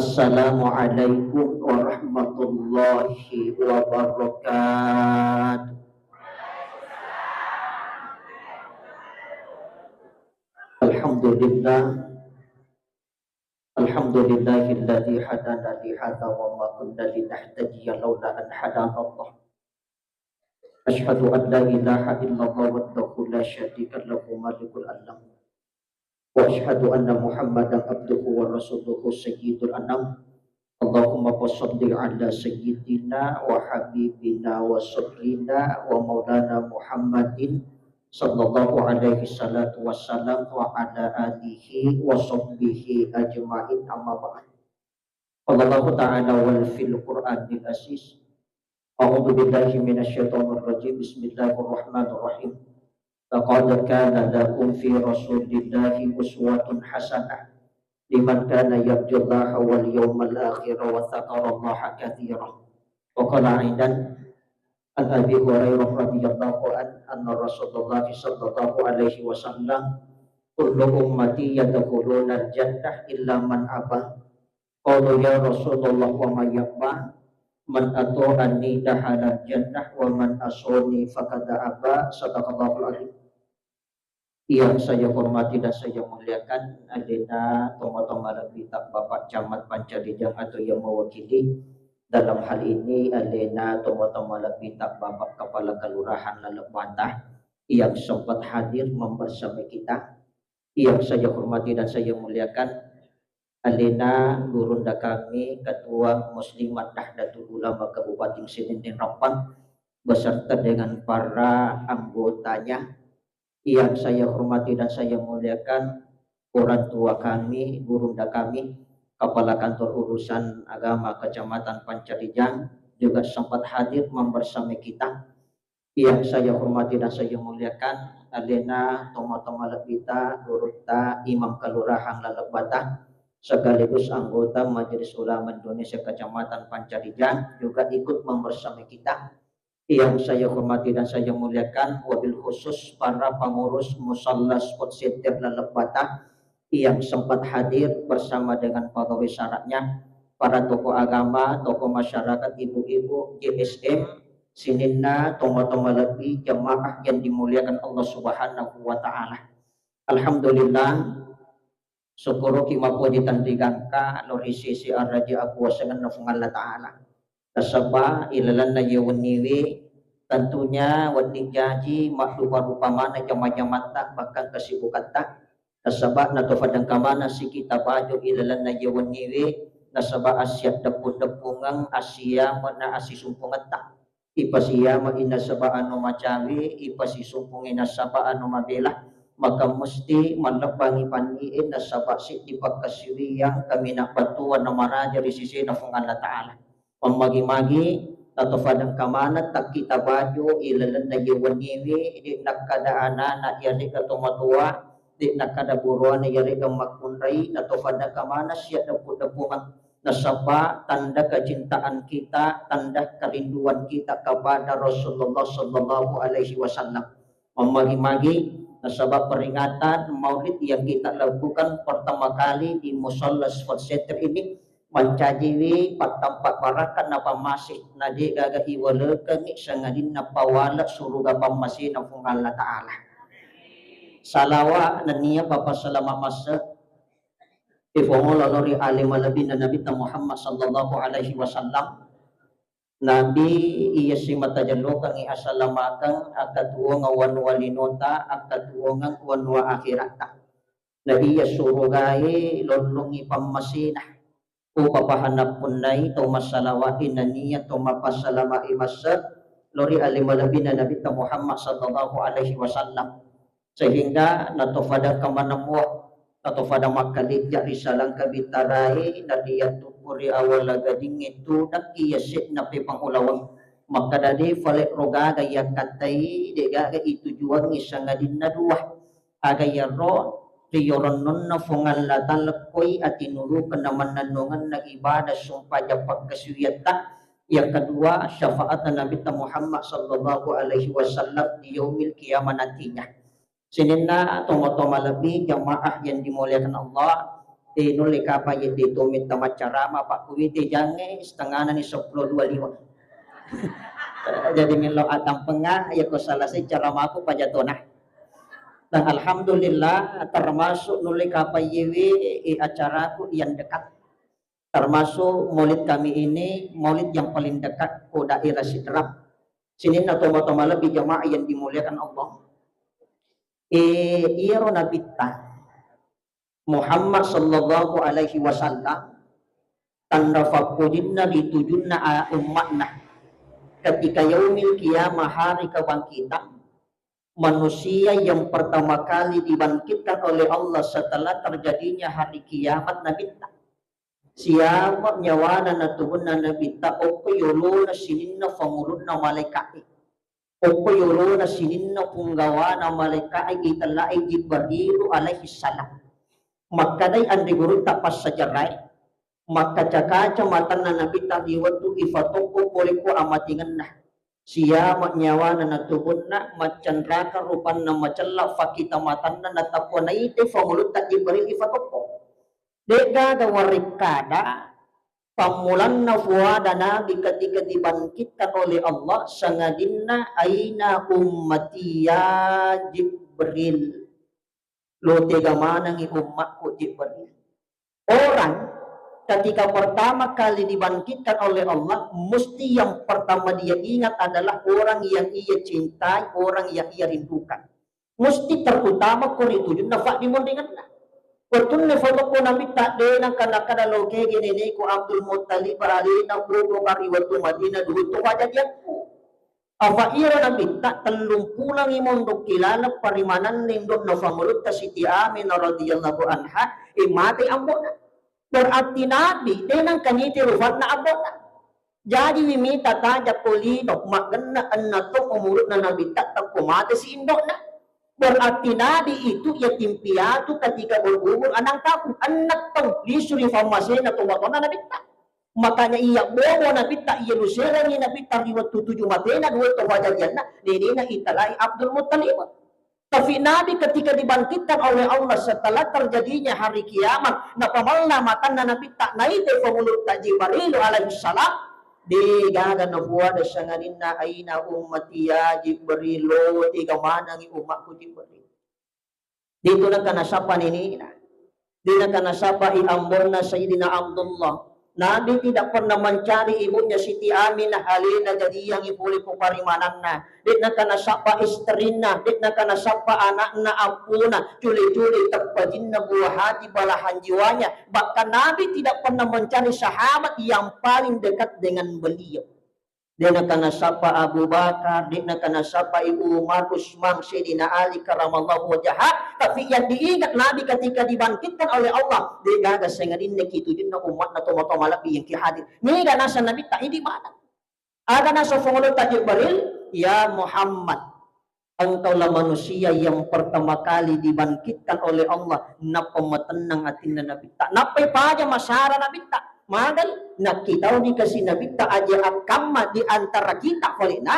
Assalamualaikum warahmatullahi wabarakatuh. Alhamdulillah, alhamdulillahilladzi hadana li hadza wa ma kunna linahtadiya laula an hadana Allah. Asyhadu an la ilaha illallah wahdahu la syarika lahu malikul alam. Wa asyhadu anna Muhammadan abduhu wa rasuluhu sayyidul anam. Allahumma shalli ala sayyidina wa habibina wa sayyidina wa maulana Muhammadin sallallahu alaihi salatu wassalam wa ala alihi wa sahbihi ajma'in, amma ba'd. Allah ta'ala wal fil Qur'anil aziz. A'udzu billahi minasyaitonir rajim. Bismillahirrahmanirrahim. Laqad kana lakum fi rasulillahi uswatun hasanah liman kana yarjullaha wal yawmal akhir wa dzakarallaha katsiran. Wa qala aidan an Abi Hurairah radhiyallahu anna Rasulullah sallallahu alaihi wasallam kullu ummati yadkhuluna al-jannah illa man aba. Qalu ya Rasulullah wa man yaba? Man ata'ani dakhala al-jannah wa man asani faqad aba. Sadaqallahul azim. Yang saya hormati dan saya muliakan adina tomo-tomo kita Bapak Camat Pancarijang atau yang mewakili dalam hal ini adina tomo-tomo kita Bapak Kepala Kelurahan Lalebantah yang sempat hadir membersama kita. Yang saya hormati dan saya muliakan adina gurunda kami Ketua Muslimat Nahdlatul Ulama Kabupaten Sidin Rempang beserta dengan para anggotanya. Yang saya hormati dan saya muliakan orang tua kami, gurunda kami, Kepala Kantor Urusan Agama Kecamatan Pancarijang juga sempat hadir membersama kita. Yang saya hormati dan saya muliakan alena tomo-tomo kita, gurunda Imam Kelurahan Lalebantah sekaligus anggota Majelis Ulama Indonesia Kecamatan Pancarijang juga ikut membersama kita. Yang saya hormati dan saya muliakan wabil khusus para pengurus musalla sport center Lalebantah yang sempat hadir bersama dengan pegawai syaratnya, para tokoh agama, tokoh masyarakat, ibu-ibu, JSM, sinina, tomo-tomo lebih jamaah yang dimuliakan Allah Subhanahu wa taala. Alhamdulillah, syukur kimapu ditandingan ka lori sisi arraja aku wasangan nafungan Allah taala. Tasaba ilalan na yawaniwi tentunya wadi jaji makhluk rupa mana jama-jama tak bahkan kesibukan tak tasaba natofadang kamana si kita baju ilalan na yawaniwi nasaba asyad depu-depungang Asia mana asi sumpungan tak ipasiya ma inasaba anu macawi ipasi sumpungin nasaba anu mabela maka mesti malebangi paniin nasaba si dipakasiwi yang kami nak batuan namara dari sisi nafungan Allah taala. Pemagi-magi atau fadang kamana tak kita baju ilalan na yawaniwi di nakadaana na yari katumatua di nakada buruan na yari kamakunray atau fadang kamana siya dapu-dapungan nasaba tanda kecintaan kita, tanda kerinduan kita kepada Rasulullah sallallahu alaihi wasallam. Pemagi-magi nasaba peringatan maulid yang kita lakukan pertama kali di musalla sport center ini mancajiwi patampak barakan napa masih nadi gaga iwalekan sangadin napa wala suruga pamasi nafung Allah taala. Salawa nania bapa salama masa ifongo lori alim alabin Nabi Muhammad sallallahu alaihi wasallam. Nabi iya si matajallo kang iasalamakang akatuo nga wanwa linota akatuo nga wanwa akhirata. Na iya surugay lolungi pamasinah o papahanap punay to masalawain na niya to mapasalama imasa lori alimalabi na Nabi Muhammad sallallahu alaihi wasallam sehingga natofada kamanamuwa natofada makaligya risalang kabitaray na diya tupuri awala gading ito nakiyasit na pipangulawang makadadi falik roga gaya katay diga itu juang isang adin na duwa agayaro riyoron na fungal la talakoy at tinurukan naman nanungan na ibadah sumpah japak kasuyata. Yang kedua syafaat Nabi Muhammad sallallahu alaihi wasallam di yaumil qiyamah nantinya. Sinina tomo-tomo lebih jamaah yang dimuliakan Allah Nuli kapa yung dito minta macarama pak kuwiti jange setengah ni 10.25. Jadi milo atang pengah ya ko selesai carama aku pajatona. Dan alhamdulillah termasuk nuli kapa yewi acaraku yang dekat. Termasuk maulid kami ini maulid yang paling dekat ke daerah Sidrap. Sini natoma-toma lebih jamaah yang dimuliakan Allah. Iro nabita Muhammad sallallahu alaihi wasallam tanda fakudinna ditujunna umatna ketika yaumil kiamah hari kebangkitan manusia yang pertama kali dibangkitkan oleh Allah setelah terjadinya hari kiamat nabita siapa nyawana natuhunna nabita oko yuluna sininna fangulunna malaikat oko yuluna sininna punggawana malaikat italai Jibril alaihi salam maka day andi guru tapas sajarai maka cakaca matan na nabita diwatu ifatoko kuliku amatingan na siya nyawa na natubun na macandraka rupan na macalla fakita matan na natapwa na ite famulut tak Jibril ifatoko dega gawarikada pamulan na fuada na ketika dibangkitkan oleh Allah sangadinna aina ummatiya Jibril lo tega manang umatku Jibril. Orang ketika pertama kali dibangkitkan oleh Allah, mesti yang pertama dia ingat adalah orang yang ia cintai, orang yang ia rindukan. Mesti terutama kau itu juga nafak dimundingan. Betul ne foto ko nabi tak de nang kana kada loke gini ko Abdul Muttalib berali na bro kari waktu Madinah dulu tu wajah dia. Apa ira nabi tak telung pulang imondok kilala parimanan nindok na famulut ta Siti Amin radhiyallahu anha mati ambona berarti nabi denang kaniti rufat na ambona jadi mimita taja polino magana annato umurut na nabi tak mati si indok na berarti nabi itu yatim piatu ketika berumur 6 tahun anak pang lisuri famasena tumatona nabi tak makanya iya bobo nabi tak iya lusera ni nabi tak liwat 7 matena dua to wajahnya nenena italai Abdul Muttalib tapi nabi ketika dibangkitkan oleh Allah setelah terjadinya hari kiamat napamalna matan nabi tak naite famulut tak Jibril alaihi salam di gada nabuwa da sangarinna aina ummati ya Jibril tiga mana ngi umatku Jibril dito na kanasapa ni di na kanasapa iambon na Sayyidina Abdullah. Nabi tidak pernah mencari ibunya Siti Aminah halina jadi yang ibuli ko parimananna. Dit na kana sapa istrina, dit na kana sapa anakna ampuna, culi-culi terpajinna buah hati balahan jiwanya. Bahkan Nabi tidak pernah mencari sahabat yang paling dekat dengan beliau. Dia na kana sapa Abu Bakar, dia na kana sapa Ibu Umar, Utsman, Sayyidina Ali karamallahu wajhah. Tapi yang diingat Nabi ketika dibangkitkan oleh Allah, dia gaga sengadin kitu dinna umat na tomato malapi yang kihadir. Ni ga nasa Nabi ta di mana? Ada nasa fungulot ta Jibril, ya Muhammad, engkaulah manusia yang pertama kali dibangkitkan oleh Allah. Napa matenang atin na Nabi ta? Napa pa aja masara Nabi ta? Magal nakitaw ni kasi nabi ta aja akama di antara kita kolina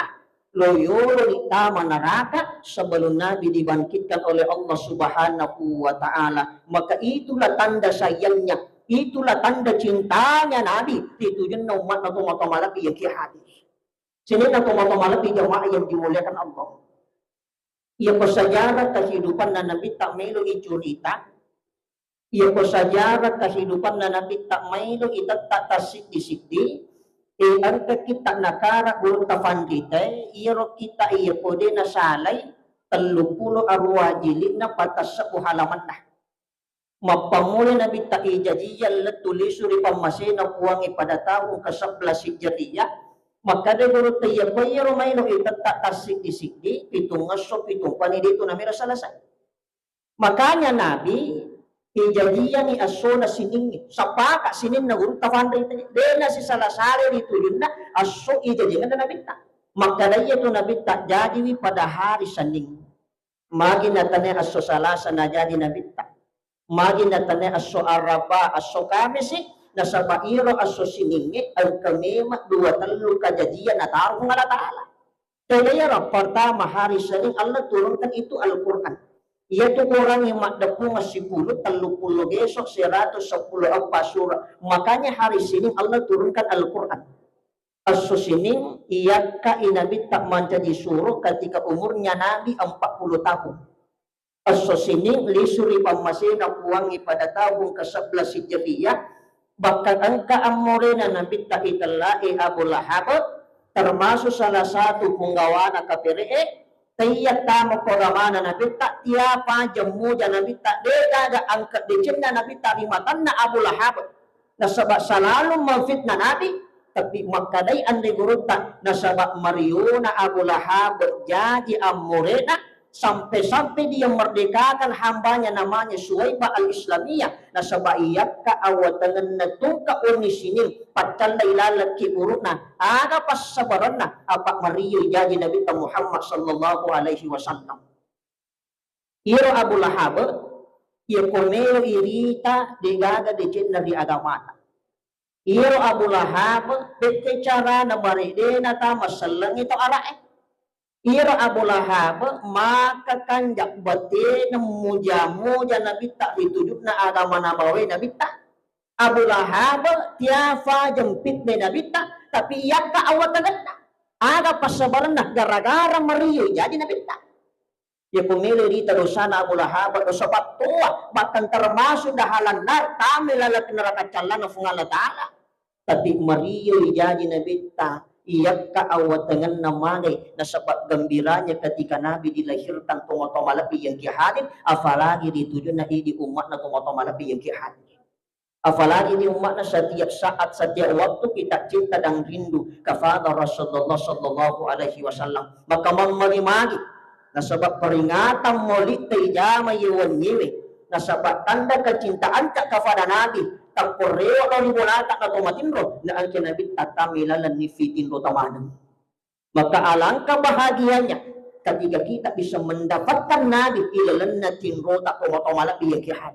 loyolo ni tama neraka sebelum nabi dibangkitkan oleh Allah Subhanahu wa taala maka itulah tanda sayangnya itulah tanda cintanya nabi ditujuan umat atau malapi yang hadis sini atau malapi jamaah yang dimuliakan Allah ia sejarah kehidupan nabi tak melu icurita ia sejarah kehidupan na nabi tak mailo ita tak tasik disiti anta kita nakara guru tafandite iro kita iya pode na salay 30 arwa jilid na patas sa halaman na mapamuli nabi tak ijajiyal tulisuri pamasena puwangi pada tahun ke-11 Hijriyah maka de guru tayo iro mailo ita tak tasik disiti pitung ngaso pitung panidito na mira salasay makanya nabi kejadian ni aso na sining sapaka sinin na guru tafanda ito dena si salasare dito yun na aso ijadian na nabita magkadaya ito nabita jadi pada hari saning magi natane aso salasa na jadi nabita magi natane aso araba aso kamisi na sa bairo aso siningi ang kamema 2-3 kejadian na taruh ng Allah Ta'ala kaya pertama hari saning Allah turunkan itu Al-Quran Ia tu orang yang makdapung 10, 30 besok 114 surah. Makanya hari Senin Allah turunkan Al-Quran. As-Susining ia ka inabi tak menjadi suruh ketika umurnya Nabi 40 tahun. As-Susining lisuri pamasina puangi pada tahun ke-11 Hijriah. Bahkan angka amorena Nabi tak italai Abu Lahab termasuk salah satu penggawana KPRE. Tiap tamu koramana Nabi tak tiapa jemu dan Nabi tak dega ada angkat dicinta Nabi tak dimakan na Abu Lahab. Nah sebab selalu memfitnah Nabi, tapi makadai andai guruta nasabak Mariuna Abu Lahab jadi amurena sampai-sampai dia merdekakan hambanya namanya Suwaibah al-Islamiyah nasabak iyakka awatangan natungka uni sinin pacal lalaki urutna aga pas sabarana apa Mario jadi Nabi Muhammad sallallahu alaihi wasallam. Iro Abu Lahab ia komero irita digaga dicin dari agama. Iro Abu Lahab bete cara na maridena ta masalang ito arae. Iro Abu Lahab maka kanjak bate na muja-muja Nabi tak ditujuk na agama nabawi Nabi tak. Abu Lahab tiafa jempit na Nabi tak tapi ia ka awat na aga pasabaran na gara-gara Mario jadi Nabi tak. Dia pemilih di terusana Abu Lahab sebab tua bahkan termasuk dahalan nar tamil lalaki neraka calan na fungala ta'ala. Tapi Mario jadi Nabi tak ia ka awat dengan namanya na sebab gembiranya ketika Nabi dilahirkan tumoto malapi yang kihadir apalagi dituju na di umat na tumoto malapi yang kihadir apalagi di umat na setiap saat setiap waktu kita cinta dan rindu kepada Rasulullah sallallahu alaihi wasallam maka merimagi na sebab peringatan maulid tejama yewan nyewe na sebab tanda kecintaan cak kepada Nabi tak koreo dari bolata atau matindro na ang kinabit tatamilalan ni fitindro tamanan. Maka alangkah bahagianya ketika kita bisa mendapatkan Nabi ilalan na tindro atau matamala biyakihan.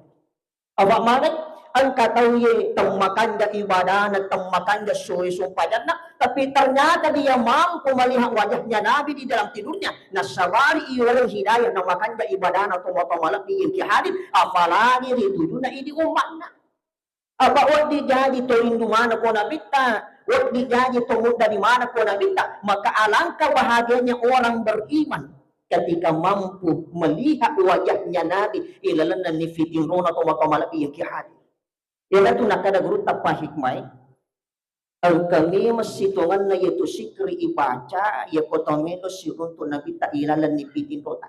Apa maret ang katawye tangmakanda ibadah na tangmakanda sumpadan na tapi ternyata dia mampu melihat wajahnya Nabi di dalam tidurnya nasawari iwalang hidayah na makanda ibadah na tumatamala biyakihan apalagi dituju na ini umatna. Apa wag di jadi to indu mana ko nabita, wag di jadi to muda di mana ko nabita, maka alangkah bahagianya orang beriman ketika mampu melihat wajahnya Nabi ilalan ni fitin rona to makamalapi yang kihadi. Ila tu nakada guru tapa hikmah. Ang kami masitungan na yaitu sikri ibaca ya kotomelo sirun to nabita ilalan ni fitin rona.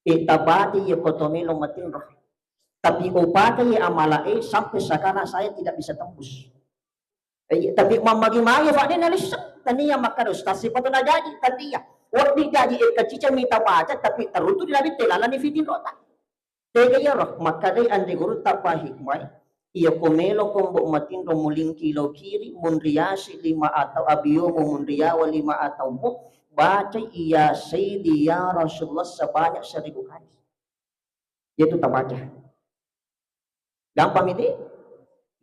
Itabati ya kotomelo matin roh. Tapi upakai amalae sampai sekarang saya tidak bisa tembus. Tapi mamagi-magi fa din alis taniya makaros kasi pato na jadi taniya. Wag di jadi kacica mita baca tapi tarutu di labit telala ni fitin rota. Tega ya roh makadai ande guru tapa hikmah. Ia komelo kombo matin romuling kilo kiri mundriasi 5 atau abiyo mundriawa 5 atau mu baca iya sayyidi ya Rasulullah sebanyak 1000 kali. Yaitu tabaca. Gampang ini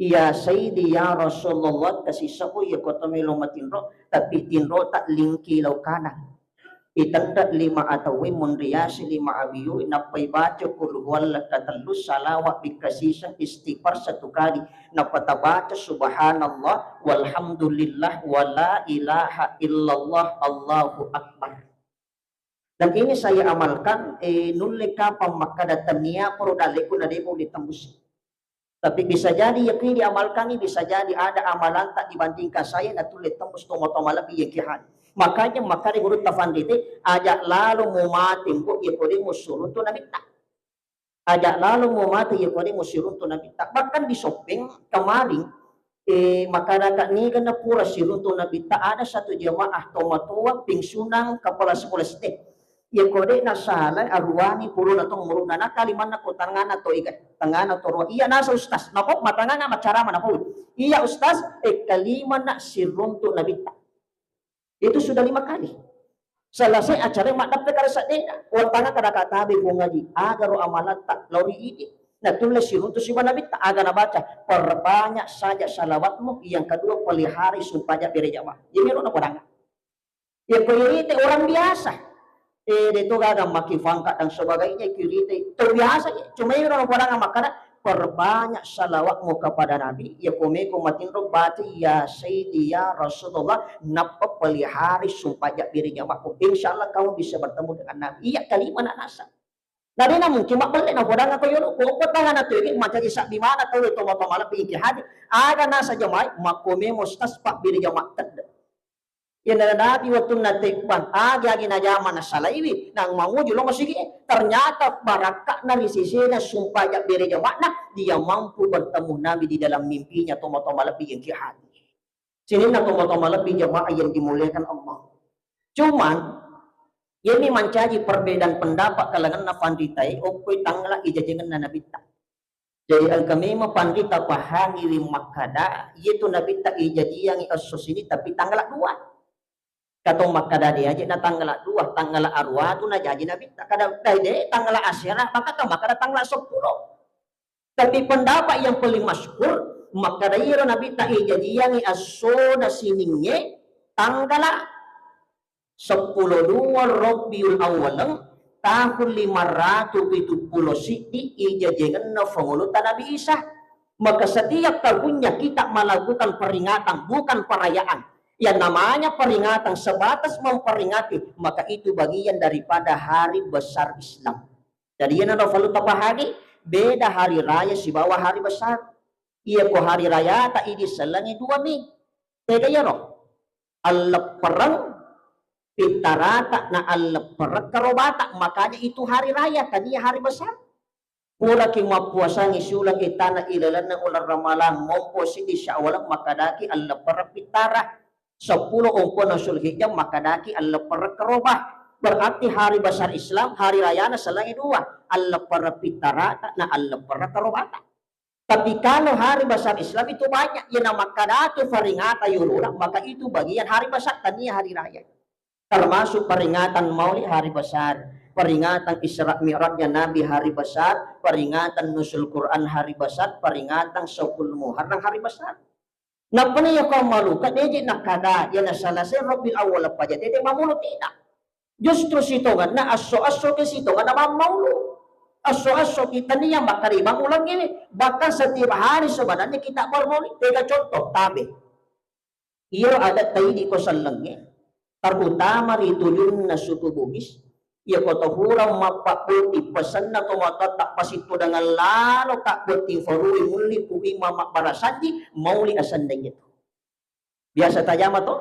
iya sayyidi ya Rasulullah kasih sabu ya kotomelo matinro tapi tinro tak lingki law kanan itanda 5 atau mundriasi 5 abiyu napay baca kul huwallah tatallus salawat bikasisang istighfar 1 kali napatabaca subhanallah walhamdulillah wala ilaha illallah Allahu akbar. Dan ini saya amalkan nulika pamakadatan niya pero dali ko na di po ditembus. Tapi bisa jadi yakin diamalkan ini bisa jadi ada amalan tak dibandingkan saya na tulit tembus tomo-tomalapi yang kihan. Makanya makari guru tafandite ajak lalu mumatin po ikodi musurun to nabita. Ajak lalu mumati ikodi musurun to nabita. Bahkan di shopping kemarin masyarakat ni na pura sirun to nabita ada satu jemaah tomatua pingsunang kepala sekolah stek. Ya kode nasala arwani puro na tong muruna na kaliman na ko tangana to iga tangana to ro iya nasa ustas nako matanga na macara mana po iya ustas kaliman na sirun to nabita itu sudah 5 kali selesai acara madap ka sa dena wal tanga kada katabi ko ngaji agar amalat tak lauri ini na tulis sirun to si nabita aga na baca perbanyak saja salawatmu yang kedua pelihara supaya berejawa jadi ro na podanga ya ko orang biasa. Dito gagang makifangka dan sebagainya kita itu biasa ya. Cuma yung orang makana perbanyak salawat mu kepada Nabi ya kumeko matinro bati ya Sayyidi ya Rasulullah napapalihari sumpah dirinya maku insyaallah kamu bisa bertemu dengan Nabi iya kalimat nasa. Nari na mungkin makbalik na kurang ako yun ko tangan na tuwing macam isa di mana tahu itu mau malam hadi aga nasa jamai makome mustas pak biri jamak tadda. Yan na nabi waktu natikpan agi na jaman na salaiwi nang mangujo lo sige ternyata baraka na risisi na sumpah biri jamak na dia mampu bertemu Nabi di dalam mimpinya tomo-tomo lebih yang jihad. Sini na tomo-tomo lebih jamaah yang dimuliakan Allah. Cuman ini mencaji perbedaan pendapat kalangan na panditai okoy tangla ijajangan na nabita. Jadi al-kamima pandita pahangi wi makada yaitu nabita ijaji yang asos ini tapi tanggal 2. Katong makada dia aja na tanggal 2 tanggal arwah tu na jadi nabita kada dai tanggal asyara maka makada tanggal 10. Tapi pendapat yang paling masyhur makada ira nabita ijaji yang aso na sininge tanggal 10 Rabiul Awal tahun 570 Siti ijajangan na pengulutan Nabi Isa. Maka setiap tahunnya kita melakukan peringatan bukan perayaan. Yang namanya peringatan sebatas memperingati maka itu bagian daripada hari besar Islam. Jadi yang ada valuta pahari beda hari raya si bawah hari besar. Iya ko hari raya tak ini selangi 2 Mei. Tega ya roh. Allah perang pitarata na al-perak karobata makanya itu hari raya tadi hari besar pura ki mapuasa ngisulang kita na ilalan ng ular ramalang mompo si di Syawal makadaki al-perak pitara 10 ungko ng Sulhijjah makadaki al-perak karobah berarti hari besar Islam hari raya na salangi 2 al-perak pitarata na al-perak karobata. Tapi kalau hari besar Islam itu banyak yang makadatu faringata yurura maka itu bagian hari besar tadi hari raya. Termasuk peringatan Maulid hari besar, peringatan Isra Mi'rajnya Nabi hari besar, peringatan Nuzul Quran hari besar, peringatan Syawal Muharram hari besar. Nah, paniya kau malu, kadejit nak kada, ya na salasay Rabiul Awal pa jati, te mamulo tidak. Justru sitongan na aso-aso ke sitongan na mamaulo. Aso-aso kita niya makarimang ulang gini. Bahkan setiap hari sebenarnya kita bermaulid. Teka contoh, tabi. Iyo ada tayo di ko salangnya. Terutama rito yun na suku Bugis. Iya kota hurang mapaputi pesan na tumatatak pasito dengan lalo kakbuti farui muli kuwi mama parasanji mauli asan na ito. Biasa tajama to.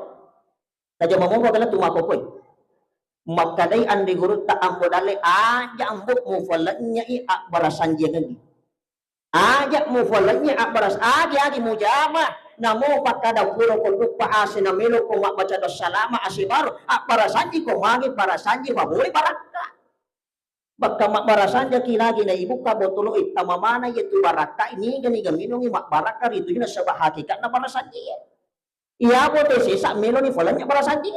Tajama mo kagala tumakokoy. Magkaday andi gurut ta ambo dali aja ambok mo falanya i barasanji ngagi. Aja mo falanya baras aja mo jama. Namo pakada puro konduk paase na melo ko mabaca dos salama asibaru para sanji ko magi para sanji mabuli baraka bakka mak para sanji kilagi na ibu ka botulo itamamana yetu baraka ini gani gaminong mak baraka rito yun sa hakikat na para sanji iya po te sisa melo ni falanya para sanji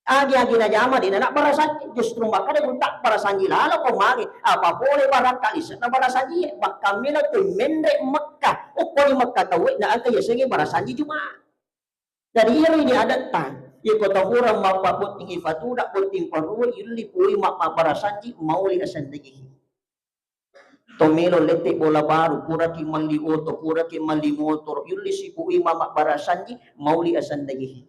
agi na jama di na para sanji justru makada guntak para sanji lalo ko magi apa boleh baraka isa na para sanji bakka melo tu mende Makkah ukoli Makkah tawi na ang kaya sige para sanji cuma dari ini ada tan ya kota hurang mapaputing ifatuda puting paruwa yuli pui makma para sanji mauli asan dagihi tomelo lete bola baru pura ki mali oto pura ki mali motor yuli si pui mama para sanji mauli asan dagihi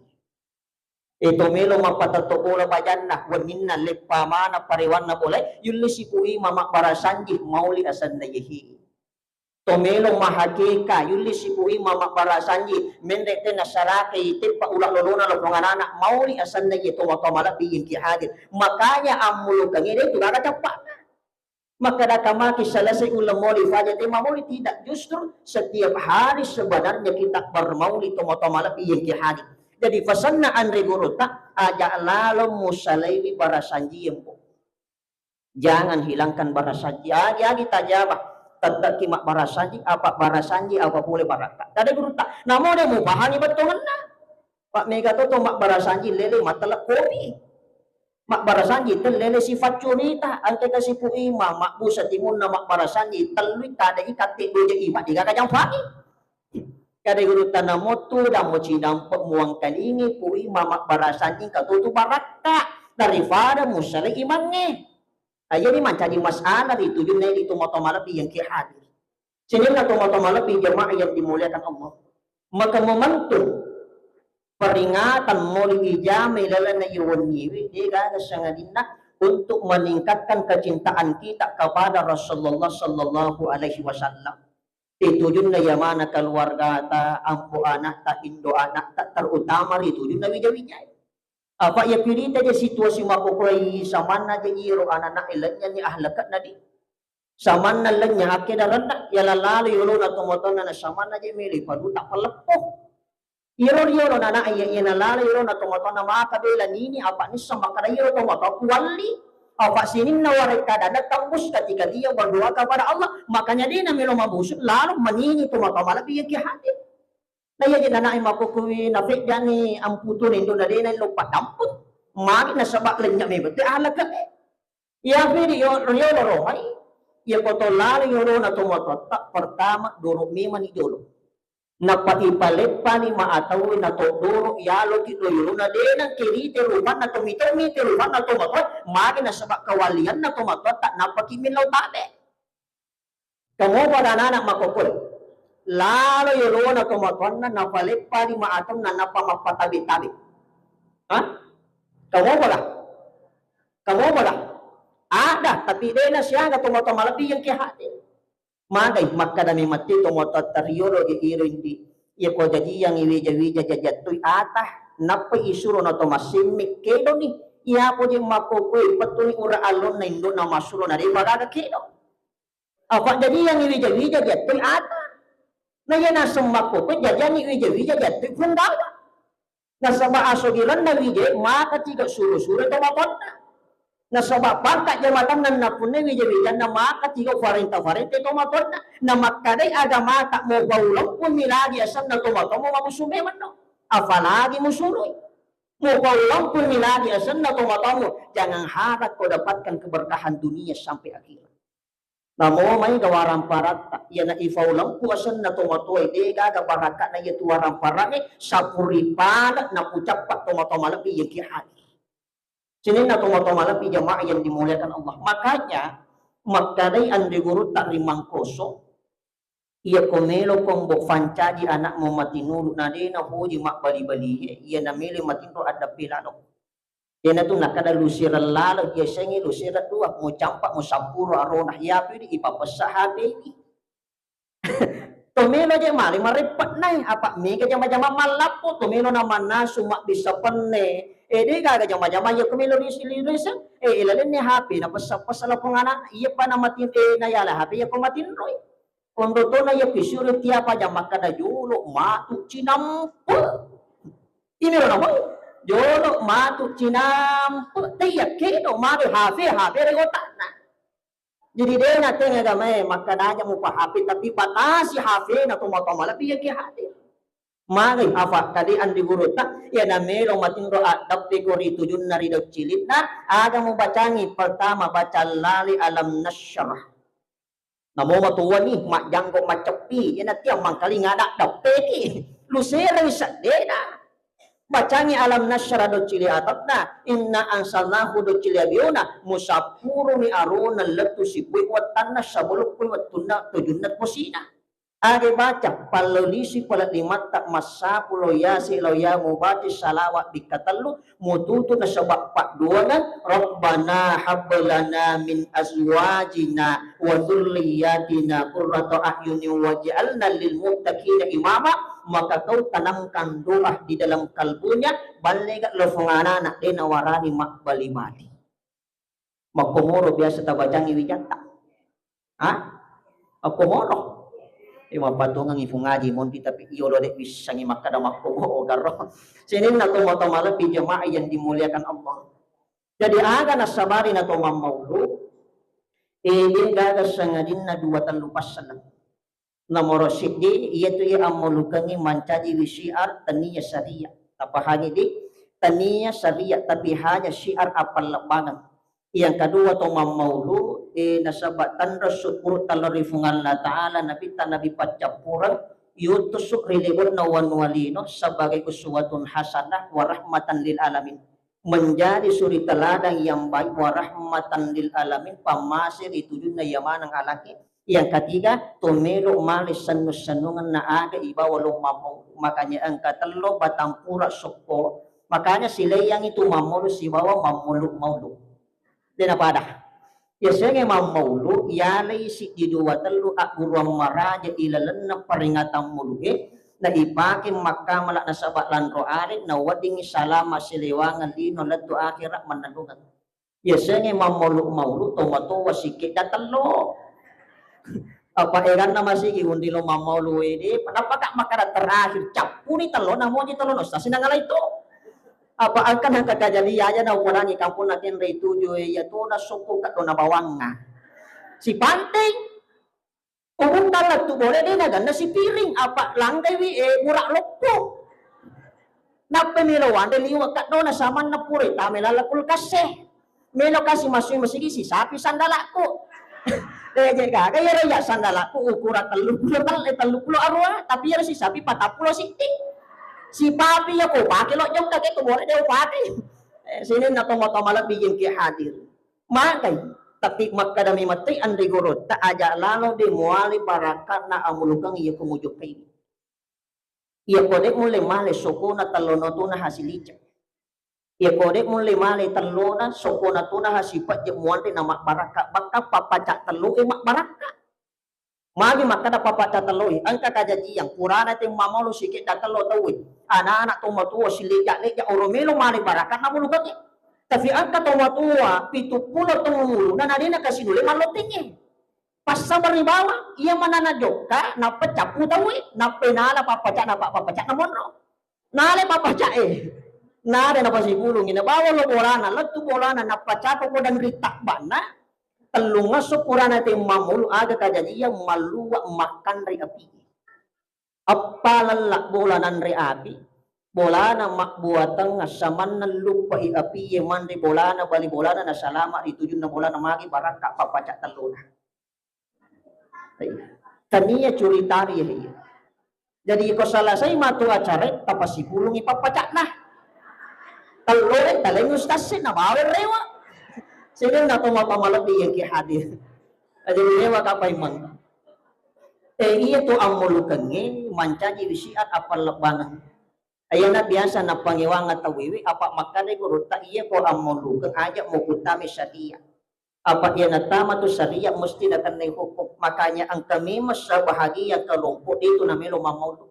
ito melo mapatato bola bajanna wa minna lepamana parewanna boleh yuli si pui mama para sanji mauli asan dagihi tomelo mahakika yuli si pui mama para sanji mendete na sarake ite pa ulak lolona lokongan anak mauli asan na ito wakamala biyin ki hadir makanya amulu kangire itu gak cepat maka dakamaki selesai ulang mauli fajat mauli tidak justru setiap hari sebenarnya kita bermauli tomatomala biyin ki hadir jadi fasanna andre guruta aja lalu musalaiwi para sanji yempo jangan hilangkan para sanji agi tajabah tanda kimak barasanji apa boleh baraka tadi guru tak namun dia mau bahani betul na Pak Mega to mak barasanji lele matala kopi mak barasanji tel lele sifat curita ante kasi pui mak busa timun na mak barasanji telui kada ikate doje ima diga kajang pagi kada guru tanamo tu dan mo cidam pemuang kalingi pui mak barasanji katutu baraka daripada musali imangnya. Jadi menjadi masalah itu juga itu motomalapi yang hadir. Sini na motomalapi jemaah yang dimuliakan Allah. Maka momentum peringatan Maulid Ijami lalana yuwaniwi dia sangadina untuk meningkatkan kecintaan kita kepada Rasulullah sallallahu alaihi wasallam. Itu juga mana keluarga ta, ampu anak ta, indo anak ta, terutama itu juga wija-wija. Apa ya pilih aja situasi makukurai samana aja iro anak ilannya ni ahlakat nadi. Samana lanya akhirnya rendah ya lalu yolo na tomotona na samana aja milih padu tak pelepoh. Iro na na iya lalu yolo na tomotona maka bela nini apa ni sama kada iro tomoto kuali. Apa sini nawarika dada tembus ketika dia berdoa kepada Allah, makanya dia namelo mabusuk lalu menini tomoto malah dia hadir. Na iya na mapukui na fik jani amputu nindo na din lupa damput magi na sabak lenya me bete alaka ya video riolo rohai ya koto lali yoro na tomoto tak pertama doro me mani dolo na paipalet pani maatawi na to doro yalo kito yoro na din ang kirite rupan na tumito rupan na tomoto magi na sabak kawalian na tomoto tak napakiminaw tabe kamo pada anak makukul lalo yolo na tumaton na napalit pa di maatom na napamapatabi-tabi. Ha? Kamu wala? Ada, tapi din na siya na tumaton malabi yung kihati. Magay, magkadami mati tumaton taryolo iro hindi. Iya ko jadi yang iwija-wija jajatoy atah napaisuro na tumasimik kedo ni. Iya po di mapukoy patuloy ura alon na indo na masulo na di magaga kedo. Apa jadi yang iwija-wija jajatoy atah. Na yan nasa makuko, jajan ni wija jatuh fundaga. Nasa maasogilan na wija, makatiga suru-suru tumakot na. Nasa bapangka jamatam na napun na wija na makatiga 40 tumakot na. Na makaday agama tak mo baulang pun milagi asam na tumakot mo mabusumeman no. Apalagi mo suruy. Mo baulang pun milagi asam na tumakot mo. Jangan harap kau dapatkan keberkahan dunia sampai akhirat. Namo may gawarang parat yan na ifaulang kuwasan na tumatoy de gaga baraka na yatu warang parang sa puripan na pucapat tumatomalapi yung kihani. Sinin na tumatomalapi jamaah yang dimuliakan Allah. Makanya magkaday ang diguro tak limang koso iya komelo kong bukfanca di anak mo matinuro na din na huji makbali-bali iya na mili matinuro at dapilano. Yan na ito nakadalusiran lalo, iya siya nga lusiran dua, mo campak, mo sampuro, aronah, yapi, ipapasahabi. Tumilo dyan mali, maripat na apa, mika dyan majama malapo, tumilo naman na, sumak bisa penne, di kaga dyan majama, iya kumilo lisilisan, ilalin ni happy, napasapasala po nga na, iya pa na matin, nayala, happy, iya pa matinroy. Kondo to na iya pisuri, tiapa dyan makadajulo, matu, cinampo. Imiro na mo. Jolo matu cinampu tiyak kedo mari hafe regotan na. Jadi dia na tenga gamay makadanya mo pa hape tapi batasi hafe na tumatama labi yang hadir. Mari apa tadi andi guru tak ya na melo matinro adap tegori tujun nari dok cilit na aga mo bacangi pertama baca lali alam nasyarah. Namo matuwa ni mak janggo macepi ya na tiang mangkali ngadak dok teki lusera isadena. Bacangi alam nasyara do cili atatna inna ansalnahu do cili abiona musapuru ni aruna letu si pui watanna sabuluk pui watuna tujunat musina age baca palolisi palat limat tak masapu loyasi loya mubati salawat dikatalu mututu na sabak pak duanan rabbana hablana min azwajina wa dhurriyyatina qurrata ahyuni waj'alna lil muttaqina imama. Maka kau tanamkan doa di dalam kalbunya baligat lofongana nak de nawarani mak bali-bali. Makomoro biasa tabacangi wijata. Ha? Akomoro. Ima patungang ifungaji monti tapi iyo dek bisa ngi makada makomo garro. Sinin na tumo-tumala pi jamaah yang dimuliakan Allah. Jadi aga nasabari na tumamaulu. Din gagas sangadin na 2 nomor sidi yaitu ia amulukangi mancaji wisiar taniya syariah tapahani di taniya syariah tapi hanya syiar apal lebangan yang kedua to mamaulu nasabatan rasul talarifungan la ta'ala nabi tanabi pacapuran yutusuk rilibun nawan walino sebagai uswatun hasanah wa rahmatan lil alamin menjadi suri teladan yang baik wa rahmatan lil alamin pamasir itujunna yamanang alaki. Yang ketiga, tumelo malis sanus-sanungan na aga iba walong mamau. Makanya angka telo batampura sopo. Makanya sila yang itu mamulu si bawa mamulu maulu. Dina pada. Ya senge mamulu yalay si di dua telu akuruang maraja ilalan na peringatan muluhe na ipakin maka malak na sabat lanro arit na wading salama siliwangan lino latu akhirat mananungan. Ya senge mamulu maulu tomato sikit datalo. Apa eran na masigi undi lo mamulu ini panapaka makara terakhir capu ni talo namo ni talo no stasi nangala itu. Apa akan ang kakajaliya na ukuran kampung natin rey tujuh ya to na suko ka to na bawang nga. Si Panteng pumunta lang to bole din na si Piring apa langgay wi mura lokpo. Napamilawan dili wa ka do na saman na puri tamelalakul kase. Melo kasi masigi si sapi sandalako. Kaya raya sandalaku ukuran telupulo arwah tapi ya si sapi 40 siting. Si papi ya ko pake lo jong kake ko boleh dia pake. Sini na tomato malak bigyan ki hadir. Makay tapi makadami mati andri gurut ta aja lalo di muali barakat na amulukang iya kumujuk kay. Iya kodek mulai male soko na talono to na hasilija. Ya kodek mulai male teluna sokona tuna hasipat je muante na mak baraka baka papacak telu mak baraka magi makada papacak telu angka kajaji yang purana te mamalo sikit datalo tawi anak-anak tomatua silija leja oromelo male baraka na mulu kake tapi angka tomatua 70 tumulu na nadina kasinule malotinge pas sabar ni bawa iya manana joka na pecapu tawi na penala papacak na monro nale papacak Nare na pasibulong inabawa lo bolana napacapo ko dan ritak bana telunga supurana te mamulu aga kajadiya maluwa makan ri api apalala bolanan ri api bolana mak buatang saman na lupa i api yeman ri bolana bali bolana na salama itujun na bolana magi baraka papacak teluna tania curitari ya jadi ko salasay matu acara tapasibulong ipapacak nah Talore taleng ustasin na bawal rewa. Sino na tumapamalot di yang hadir. Adi rewa kapay man. Iya to ang mulukangi mancaji wisiat apal labangan. Ayan na biasa na pangiwang at tawiwi apa makane guru ta iya ko ang mulukang aja mo kutami syariah. Apa iya na tama to syariah mesti na kanay hukum. Makanya ang kami mas sa bahagia kalungpo dito na melo mamulu.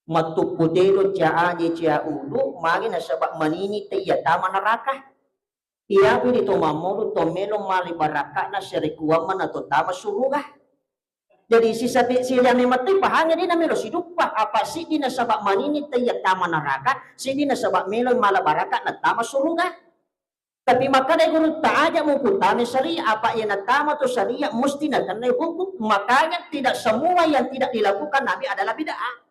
Matupudelo cia aje cia ulu magi na sabak manini te ya tama neraka iya pi dito mamulu tomelo mali baraka na serikuwa man atau tama surga jadi sisa sila ni mati pahanya di na melo sidupah apa si di na sabak manini te ya tama neraka si di na sabak melo mala baraka na tama surga tapi maka dai guru ta aja mo puntame syariah apa yang na tama to syariah mesti na kanay hukum makanya tidak semua yang tidak dilakukan nabi adalah bid'ah.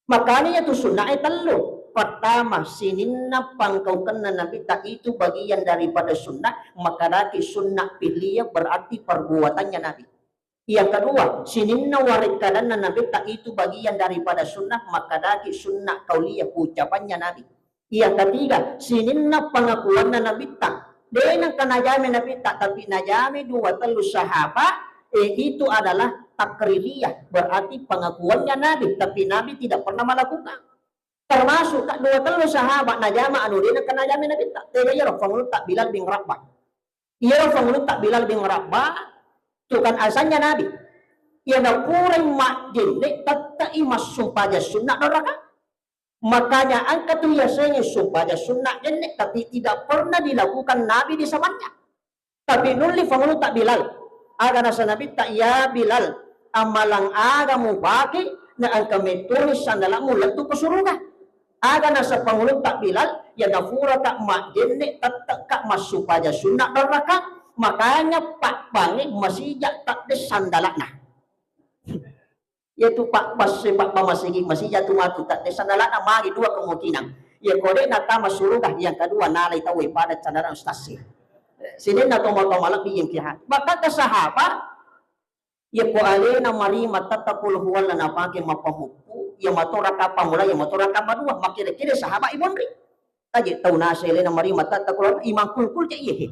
Makanya itu sunnah telu. Pertama, sininna pangkaukan na nabi tak itu bagian daripada sunnah, maka daki sunnah pilih berarti perbuatannya nabi. Yang kedua, sininna warikadan na nabi tak itu bagian daripada sunnah, maka daki sunnah kauliyah ucapannya nabi. Yang ketiga, sininna pengakuan na nabi tak. Dengan kanajami nabi tak, tapi najami dua telu sahabat, itu adalah takririyah berarti pengakuannya Nabi tapi Nabi tidak pernah melakukan termasuk tak dua telu sahabat najama anu dina kana najami Nabi tak tega ya rafangul tak Bilal bin Rabah iya rafangul tak Bilal bin Rabah itu kan asalnya Nabi ia na kurang makjin tak imas sumpah sunnah neraka makanya angkat tu biasanya sumpah sunnah jenek tapi tidak pernah dilakukan Nabi di zamannya tapi nuli fangul tak Bilal aga nasa Nabi tak ya Bilal amalang aga mo baki na ang kami tulis sandalang mo lanto ko surunga. Aga nasa Pangulo tak Bilal, ya nafura tak makjene tak masupaja sunnah neraka, makanya pak bangit masijak tak des sandalak nah. Yaitu pak pamasigi masijak tumatu tak des sandalak nah magi dua kemungkinan. Ya kode nata masurudah yang kedua nalai tawi pada sandaran ustasi. Sini na tomal-tomalak biyang kihat. Maka kasahabat ya ko ale na mari matatapul huwal na napake mapamupu ya matora ka pamula ya matora ka madua makire-kire sahabat ibonri taji tahu nasele na mari mata takulo imang kulkul je iye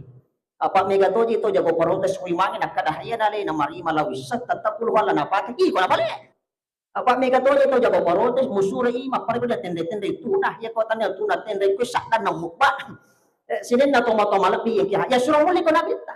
apa mega toji to jago protes ko imangin akada haya na le na mari malawis tatakul wala na pati ko na bale apa mega toji to jago protes musura ima pare ko tende tende tuna ya ko tanel tuna tende ko sakdan na mukba sinin na tomato malapi ya suruh muli ko nabita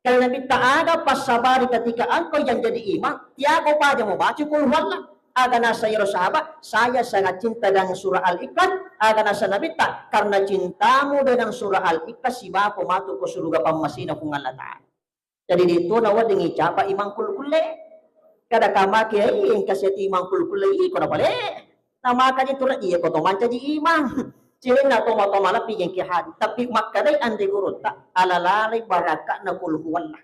kalau nabita ada pas sabari ketika engkau yang jadi imam tiago pa mo baca kul wala aga nasa iyo sahabat, saya sangat cinta dengan surah Al-Ikhlas, aga nasa nabita, karena cintamu dengan surah Al-Ikhlas, si bako matu ko surga pamasina kung Allah Ta'ala. Jadi dito nawa dingi capa imang kulkule, kada kamaki ay kasi imang kulkule ko na pala. Namaka dito na iya ko to manca di imang. Silin na tomato lapi yang kihadi, tapi makaday andi guruta, alalari baraka na kulhuwallah.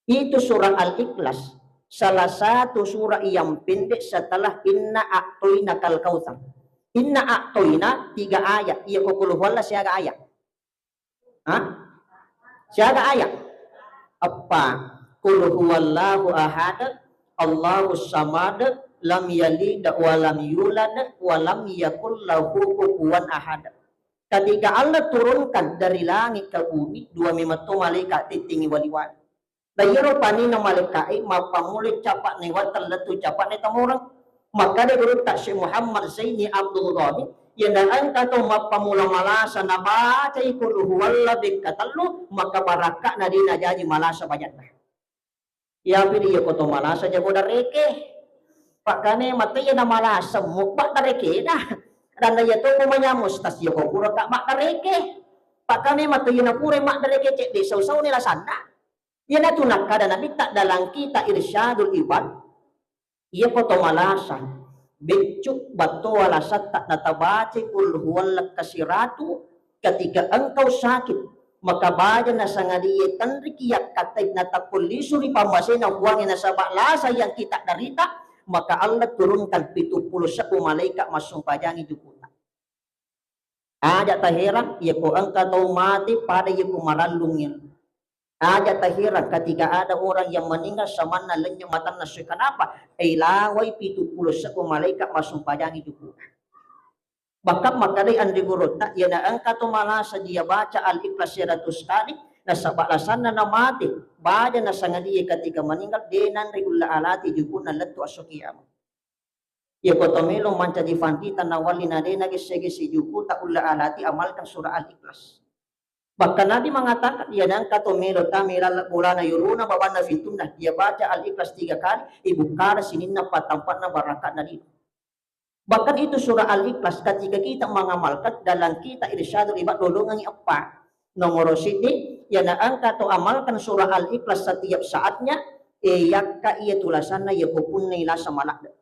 Itu surah Al-Ikhlas. Salah satu surah yang pendek setelah inna a'toina kal kautsar. Inna a'toina 3 ayat. Iya ko kul huwallah siaga ayat. Hah? Siaga ayat. Apa? Kul huwallahu ahad, Allahus samad, lam yalid wa lam yulad wa lam yakul lahu kufuwan ahad. Ketika Allah turunkan dari langit ke bumi, 2 mematu malaikat titingi wali-wali. Dayero pani na malaikai mapamulit capak ni watan letu capak ni tamurang maka dia guru tak Syekh Muhammad Zaini Abdul Ghani yang dan kata mapamula malasa na baca ikul huwalla bikatallu maka barakak na dina jadi malasa banyak dah ya pidi ya koto malasa jago dareke pakane mataya na malasa mukbak dareke dah dan daya tu umanya mustas ya ko pura tak mak dareke pakane mataya na pure mak dareke cek de sau-sau ni lasana. Ia na tunak kada nabi tak dalang kita irsyadul ibad. Ia poto malasa. Becuk batu alasat tak natabaci kul huwallah kasiratu. Ketika engkau sakit. Maka baja na sangadiye tanrikiyak katait natakulisuri pamasena huangin na sabak lasa yang kita darita. Maka Allah turunkan 71 malaikat masuk pajangi jukuta. Ada tahiran. Ia ko engkau tau mati pada ia ko maralungin. Ada tahiran ketika ada orang yang meninggal sama na lenyap mata nasi kenapa? Lawai 71 malaikat masuk pajangi juga. Bahkan makadai andi gurota ya na angka to malasa dia baca Al-Ikhlas 100 kali na sabalasan na mati. Baca na sangadiye ketika meninggal denan regulla alati juga na letu asukiyam. Ya kotomelo manca di fantita na wali na dena gese-gese juga tak ulla alati amalkan surah Al-Ikhlas. Bahkan Nabi mengatakan dia dan kata melo tamira bulana yuruna babana fitunna dia baca Al-Ikhlas 3 kali ibu kara sininna patampatna barakat nadi. Bahkan itu surah Al-Ikhlas ketika kita mengamalkan dalam kita irsyadul ibad dolongan apa nomor siti ya na angka to amalkan surah Al-Ikhlas setiap saatnya yakka ia tulasana ya kupun nila samalak.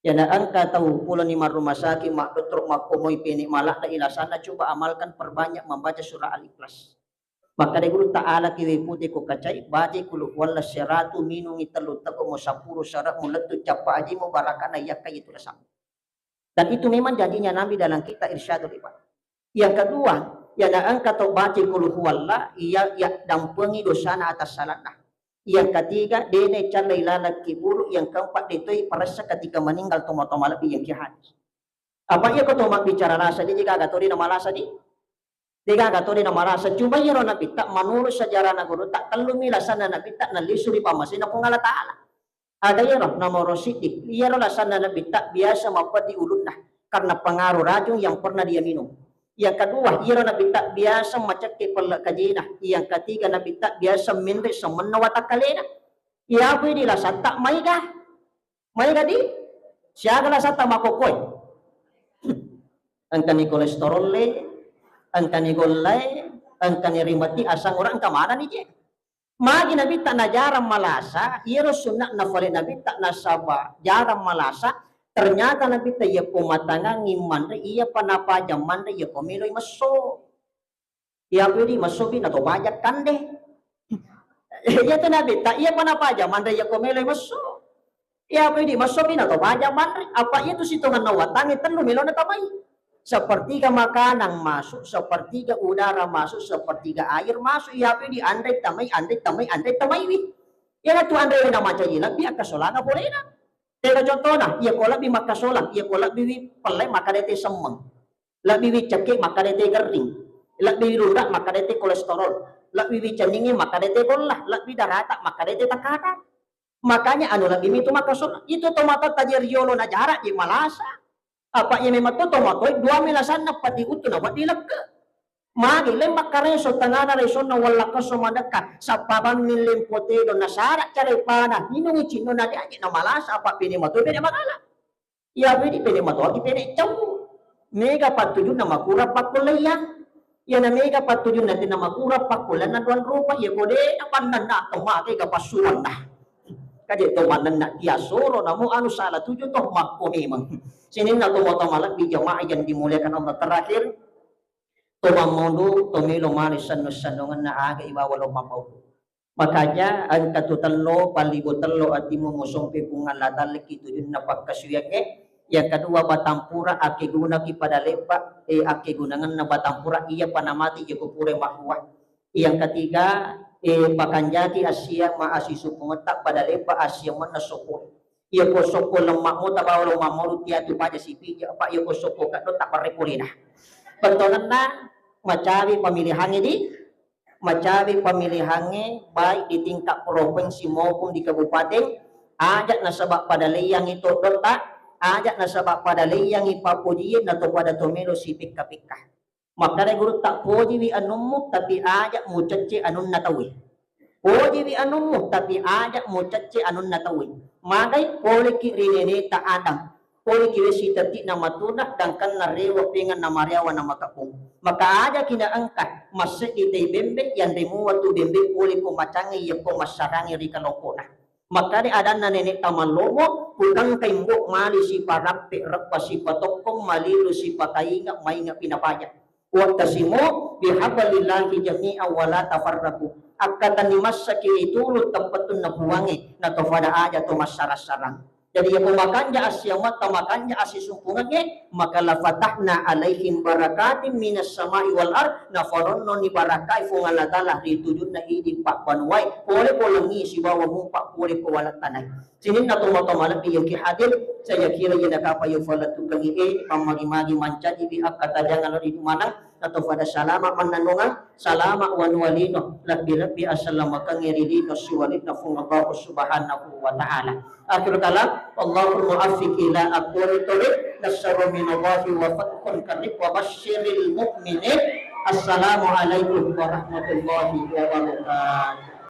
Ya na angka tahu pula ni rumah sakit mak dokter mak komoy peni malak da ilasana coba amalkan perbanyak membaca surah Al-Ikhlas. Maka dia guru ta'ala kiwi putih ko kacai baca kulu wala syaratu minungi telu tako mo sapuru syarat muletu capa aji mo barakana yakka itu rasam. Dan itu memang janjinya Nabi dalam kita irsyadul ibad. Yang kedua, ya na angka to baca kulu wala ia ya dampengi dosana atas salatna. Yang ketiga, dene calai lala kiburu. Yang keempat, ditoi perasa ketika meninggal toma-toma lebih yang jahat. Apa ia kau tomak bicara rasa? Dia jika gatori nama rasa di? Dia gatori nama rasa. Cuma ia rona pita menurut sejarah naguru tak telumi lasana nabi tak nalisuri pamasin na pungala taala. Ada ia roh nama rosidik. Ia roh lasana nabi tak biasa maupun diulun nah karena pengaruh racun yang pernah dia minum. Yang kedua, ia Nabi tak biasa macam kepala kajina. Yang ketiga, Nabi tak biasa minta semena watak kalena. Ia apa ini lah tak mai kah? Mai kah di? Siapa lah tak makokoi? Angkani kolesterol le, angkani golai, angkani rimati asang orang kemana nih je? Magi Nabi tak na jarang malasa, ia sunnak nafale Nabi tak nasaba jarang malasa. Ternyata Nabi tak ia pematangan iman ia panapa zaman ia pemilu masuk. Ia pilih masuk bin atau banyak kan deh. Ia tu Nabi tak ia panapa zaman ia pemilu masuk. Ia pilih masuk bin atau banyak man apa itu situngan nawatang itu lu melona tamai. Sepertiga makanan masuk, sepertiga udara masuk, sepertiga air masuk. Ia pilih andai tamai. Ia tu andai nama jadi Nabi akan solana boleh nak. Tega contohnya, ia kolak bi maka solang, ia kolak bi pelai maka dia semeng. Labi wicake maka dete kering. Labi rurak maka dete kolesterol. Labi wicaningi maka dete golah. Labi darata maka dete takaran. Makanya anu labi itu maka itu tomato tajir yolo na jarak di malasa. Apa yang memang to tomato 2 milasan na pati uto na wadi lagka. Magi lembak kareso tangana reso na wala ka sumadaka sa paban nilim potelo na sarak cari pana hinungi chino na di na malasa apa pini mato pini magala. Ya pini mato aki pini caw. Mega patuju na makura pakulaya. Ya na mega patuju na tina makura pakulan na duan rupa ya kode apan na tomake kapasuan na. Kaya tomanan na tiasoro na mo anu salah tuju toh makko memang. Sinin na tumoto malak di jamaah yang dimuliakan Allah terakhir. Tumamondo tumilo manis sanus-sanungan na aga ibawalo mapaw. Makanya ang katutalo palibutalo at imumusong pipungalatan itu yun na pagkasuyake. Yang kedua batampura aki guna ki pada lepa aki gunangan na batampura iya panamati iya kupure mahwa. Yang ketiga pakanjati Asia maasisu pengetak pada lepa Asia mana soko. Iya ko soko lemak mo tabaw lemak mo tiatu pada sipi apa iya ko soko kadto tak parekulina. Pertonan na macawi pemilihannya baik di tingkat provinsi maupun di kabupaten ajak nasabak pada leyang itu dotak ajak nasabak pada leyang ipapudiin atau pada tomelo si pika-pika maka guru tak poji wi anummu tapi ajak mu cece anun natawi poji wi anummu tapi ajak mu cece anun natawi magai poliki rinene tak adam poli kiwe si tertik nama tunak dangkan narewa pengen nama riawa nama kapung maka ada kina angkat masih ite bembe yang demu waktu bembe poli ko macangi ya ko masarangi rika lokona maka di ada nenek taman lomo bukan kaimbok mali si parape repa si patokong malilu si patainga mainga pinapaya waktasimu bihabalillahi jami'a wala tafarraku akatan nimasaki itulu tempatun nabuwangi na tofada aja to masarasarang. Jadi yang pemakanja asyamat tamakanja asisumpungannya maka la fatahna alaihim barakatim minas samai wal ard nafaronno ni barakai fungalatala ritujun na idin pak banwai pole polengi si bawa mumpak pole powalatanay sinin na tumatomalak yung kihadir saya kira yung nakapayo falatu kangi pamagi-magi manca di akatajangan di manang atau pada salama mananungan salama wanwalino labbi assalamu kangirilino suwalidna fungallahu subhanahu wa ta'ala akhir kalam Allahul mu'affiq ila aqwali tariq nasru minallahi wa fathun qarib wa basyiril mu'minin assalamu alaikum warahmatullahi wabarakatuh.